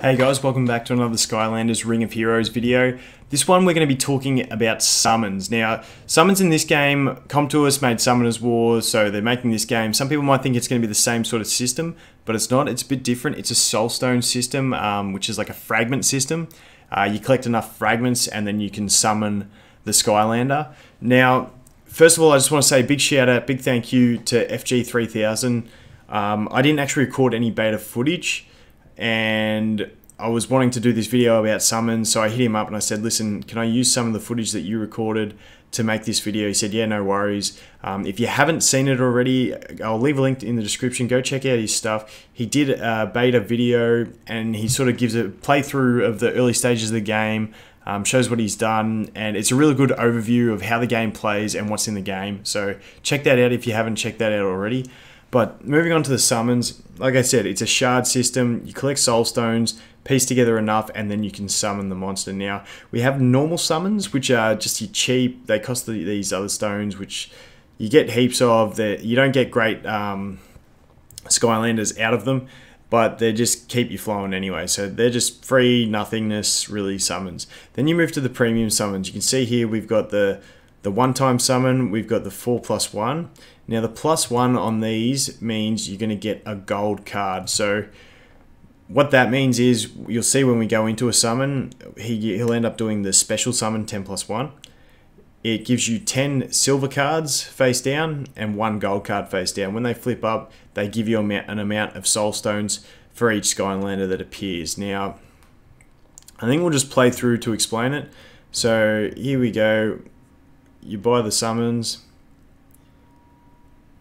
Hey guys, welcome back to another Skylanders Ring of Heroes video. This one we're going to be talking about summons. Now, summons in this game, Comtours made Summoners War, so they're making this game. Some people might think it's going to be the same sort of system, but it's not. It's a bit different. It's a soulstone system, which is like a fragment system. You collect enough fragments and then you can summon the Skylander. Now, first of all, I just want to say big shout out, big thank you to FG3000. I didn't actually record any beta footage, and I was wanting to do this video about summons, so I hit him up and I said, listen, can I use some of the footage that you recorded to make this video? He said, yeah, no worries. If you haven't seen it already, I'll leave a link in the description. Go check out his stuff. He did a beta video and he sort of gives a playthrough of the early stages of the game, shows what he's done, and it's a really good overview of how the game plays and what's in the game. So check that out if you haven't checked that out already. But moving on to the summons, like I said, it's a shard system. You collect soul stones, piece together enough, and then you can summon the monster. Now, we have normal summons, which are just your cheap. They cost these other stones, which you get heaps of. You don't get great Skylanders out of them, but they just keep you flowing anyway. So they're just free, nothingness, really, summons. Then you move to the premium summons. You can see here we've got the one-time summon, we've got the 4+1. Now the +1 on these means you're going to get a gold card. So what that means is, you'll see when we go into a summon, he'll end up doing the special summon 10+1. It gives you 10 silver cards face down and 1 gold card face down. When they flip up, they give you an amount of soul stones for each Skylander that appears. Now, I think we'll just play through to explain it. So here we go. You buy the summons,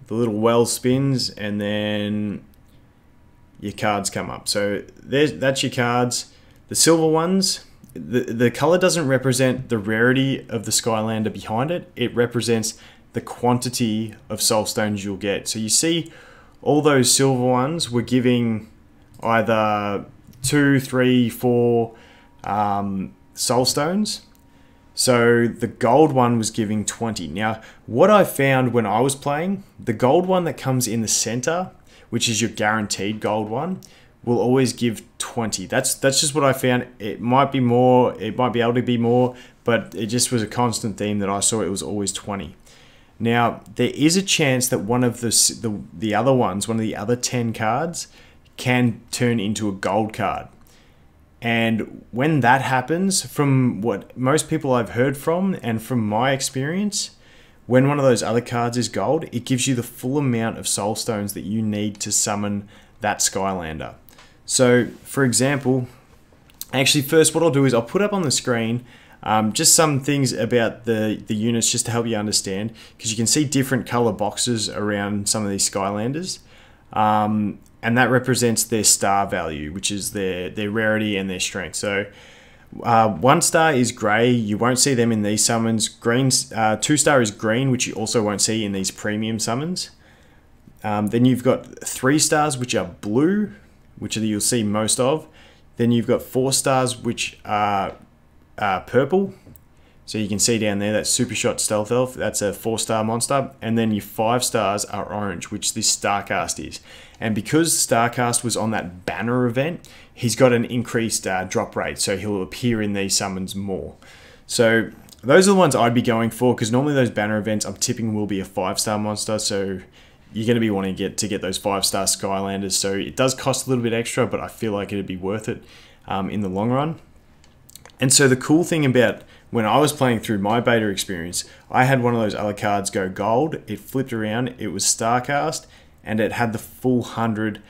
the little well spins, and then your cards come up. So that's your cards. The silver ones, the color doesn't represent the rarity of the Skylander behind it. It represents the quantity of soul stones you'll get. So you see all those silver ones were giving either 2, 3, 4 soul stones. So the gold one was giving 20. Now, what I found when I was playing, the gold one that comes in the center, which is your guaranteed gold one, will always give 20. That's just what I found. It might be more, it might be able to be more, but it just was a constant theme that I saw. It was always 20. Now, there is a chance that one of the other ones, one of the other 10 cards, can turn into a gold card. And when that happens, from what most people I've heard from and from my experience, when one of those other cards is gold, it gives you the full amount of soul stones that you need to summon that Skylander. So, for example, actually first what I'll do is I'll put up on the screen just some things about the units just to help you understand, because you can see different color boxes around some of these Skylanders. And that represents their star value, which is their rarity and their strength. So 1 star is grey. You won't see them in these summons. 2 star is green, which you also won't see in these premium summons. Then you've got 3 stars, which are blue, which you'll see most of. Then you've got 4 stars, which are purple. So you can see down there, that's Super Shot Stealth Elf. That's a 4-star monster. And then your 5 stars are orange, which this Starcast is. And because Starcast was on that banner event, he's got an increased drop rate. So he'll appear in these summons more. So those are the ones I'd be going for, because normally those banner events I'm tipping will be a 5-star monster. So you're going to be wanting to get those 5-star Skylanders. So it does cost a little bit extra, but I feel like it'd be worth it in the long run. And so the cool thing about when I was playing through my beta experience, I had one of those other cards go gold. It flipped around. It was Starcast, and it had the full 100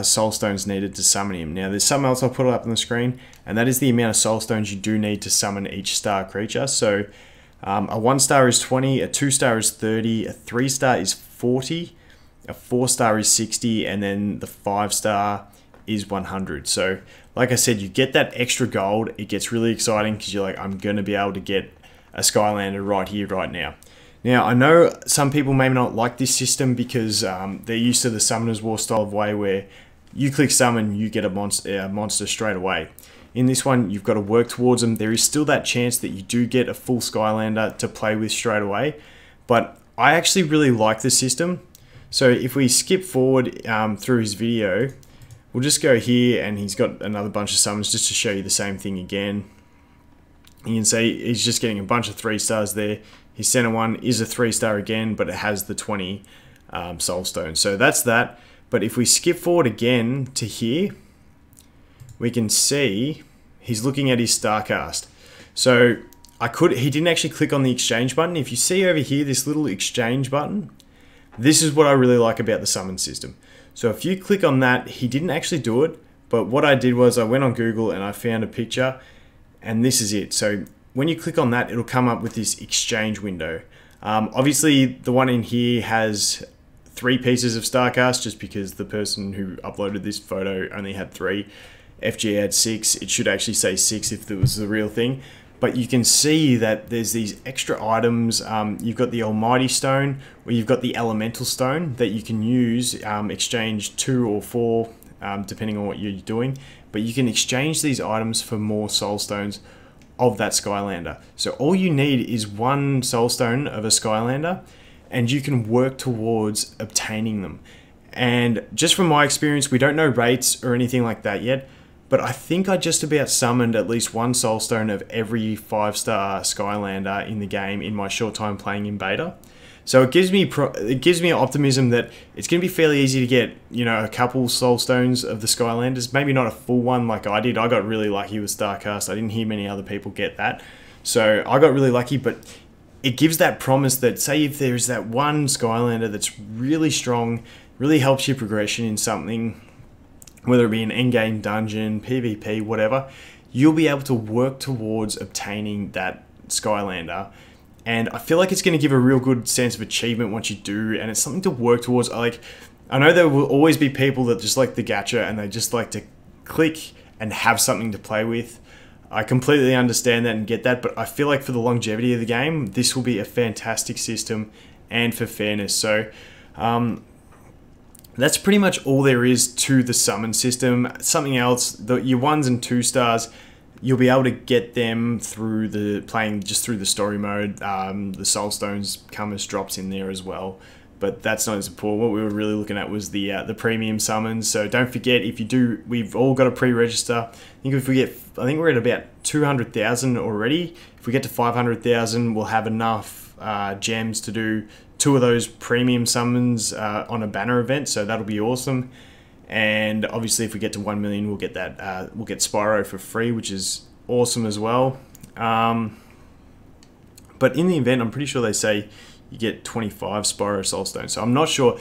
soul stones needed to summon him. Now, there's something else I'll put up on the screen, and that is the amount of soul stones you do need to summon each star creature. So a 1 star is 20, a 2 star is 30, a 3 star is 40, a 4 star is 60, and then the 5 star is 100. So like I said, you get that extra gold. It gets really exciting because you're like, I'm going to be able to get a Skylander right here, right now. Now, I know some people may not like this system because they're used to the Summoners War style of way where you click summon, you get a monster straight away. In this one, you've got to work towards them. There is still that chance that you do get a full Skylander to play with straight away. But I actually really like the system. So if we skip forward through his video, we'll just go here, and he's got another bunch of summons just to show you the same thing again. You can see he's just getting a bunch of 3 stars there. His center one is a 3-star again, but it has the 20 soul stones. So that's that. But if we skip forward again to here, we can see he's looking at his Starcast. So he didn't actually click on the exchange button. If you see over here, this little exchange button, this is what I really like about the summon system. So if you click on that, he didn't actually do it, but what I did was I went on Google and I found a picture, and this is it. So when you click on that, it'll come up with this exchange window. Obviously, the one in here has 3 pieces of Starcast, just because the person who uploaded this photo only had 3. FG had 6. It should actually say 6 if it was the real thing. But you can see that there's these extra items. You've got the Almighty Stone, or you've got the Elemental Stone that you can use, exchange 2 or 4, depending on what you're doing. But you can exchange these items for more Soul Stones of that Skylander. So all you need is 1 Soul Stone of a Skylander, and you can work towards obtaining them. And just from my experience, we don't know rates or anything like that yet, but I think I just about summoned at least 1 Soul Stone of every 5-star Skylander in the game in my short time playing in beta. So it gives me optimism that it's going to be fairly easy to get, you know, a couple Soul Stones of the Skylanders. Maybe not a full one like I did. I got really lucky with Starcast. I didn't hear many other people get that. So I got really lucky, but it gives that promise that, say if there's that one Skylander that's really strong, really helps your progression in something, whether it be an endgame dungeon, PvP, whatever, you'll be able to work towards obtaining that Skylander. And I feel like it's going to give a real good sense of achievement once you do, and it's something to work towards. Like, I know there will always be people that just like the gacha and they just like to click and have something to play with. I completely understand that and get that, but I feel like for the longevity of the game, this will be a fantastic system, and for fairness. So that's pretty much all there is to the summon system. Something else, your 1s and 2 stars, you'll be able to get them through playing just through the story mode. The Soul Stones come as drops in there as well, but that's not as important. What we were really looking at was the premium summons. So don't forget, if you do, we've all got to pre-register. I think we're at about 200,000 already. If we get to 500,000, we'll have enough gems to do 2 of those premium summons on a banner event. So that'll be awesome. And obviously, if we get to 1 million, we'll get that. We'll get Spyro for free, which is awesome as well. But in the event, I'm pretty sure they say you get 25 Spyro Soul Stones. So I'm not sure.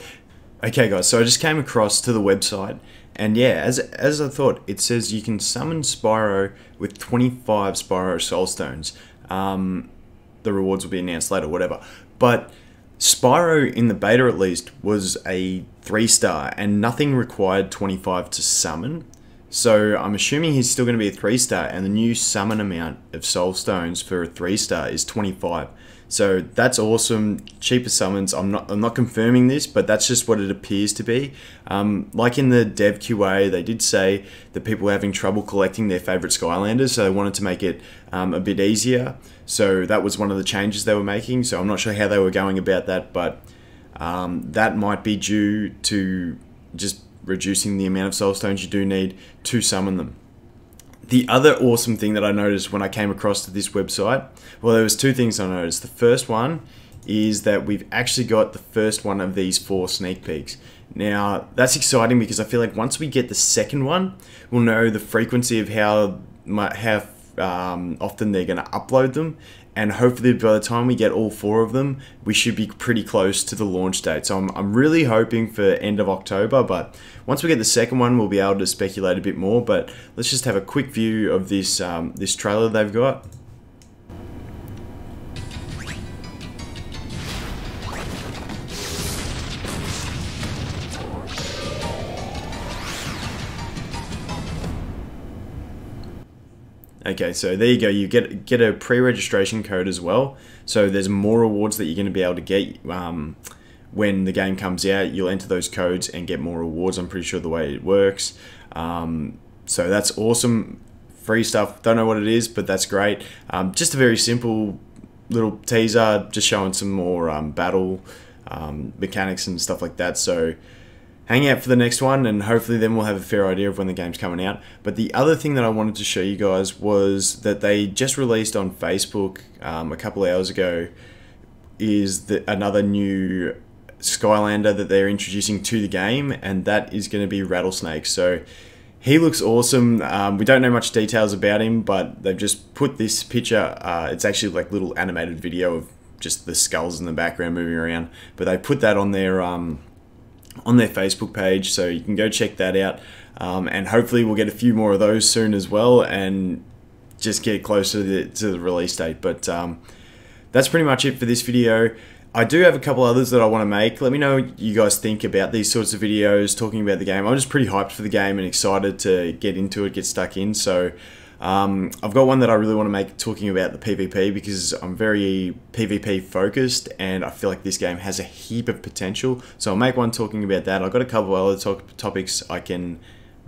Okay, guys. So I just came across to the website, and yeah, as I thought, it says you can summon Spyro with 25 Spyro Soul Stones. The rewards will be announced later, whatever. But Spyro, in the beta at least, was a 3-star, and nothing required 25 to summon. So I'm assuming he's still going to be a 3-star, and the new summon amount of Soul Stones for a 3-star is 25. So that's awesome. Cheaper summons. I'm not confirming this, but that's just what it appears to be. Like in the dev QA, they did say that people were having trouble collecting their favorite Skylanders, so they wanted to make it a bit easier. So that was one of the changes they were making. So I'm not sure how they were going about that, but that might be due to just reducing the amount of Soul Stones you do need to summon them. The other awesome thing that I noticed when I came across to this website, well, there was 2 things I noticed. The first one is that we've actually got the first one of these 4 sneak peeks. Now, that's exciting because I feel like once we get the second one, we'll know the frequency of how often they're going to upload them, and hopefully by the time we get all 4 of them, we should be pretty close to the launch date. So I'm really hoping for end of October, but once we get the second one, we'll be able to speculate a bit more. But let's just have a quick view of this this trailer they've got. Okay, so there you go. You get a pre-registration code as well. So there's more rewards that you're going to be able to get when the game comes out. You'll enter those codes and get more rewards. I'm pretty sure the way it works. So that's awesome. Free stuff. Don't know what it is, but that's great. Just a very simple little teaser, just showing some more battle mechanics and stuff like that. So hang out for the next one, and hopefully then we'll have a fair idea of when the game's coming out. But the other thing that I wanted to show you guys was that they just released on Facebook a couple of hours ago is another new Skylander that they're introducing to the game, and that is going to be Rattlesnake. So he looks awesome. We don't know much details about him, but they've just put this picture. It's actually like little animated video of just the skulls in the background moving around, but they put that on their Facebook page, so you can go check that out. And hopefully we'll get a few more of those soon as well, and just get closer to the release date. But that's pretty much it for this video. I do have a couple others that I want to make. Let me know what you guys think about these sorts of videos talking about the game. I'm just pretty hyped for the game and excited to get into it, get stuck in. So I've got one that I really want to make talking about the PvP, because I'm very PvP focused and I feel like this game has a heap of potential. So I'll make one talking about that. I've got a couple of other topics I can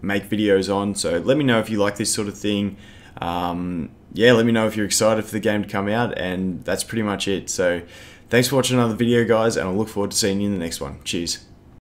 make videos on. So let me know if you like this sort of thing. Yeah, let me know if you're excited for the game to come out, and that's pretty much it. So thanks for watching another video, guys, and I look forward to seeing you in the next one. Cheers.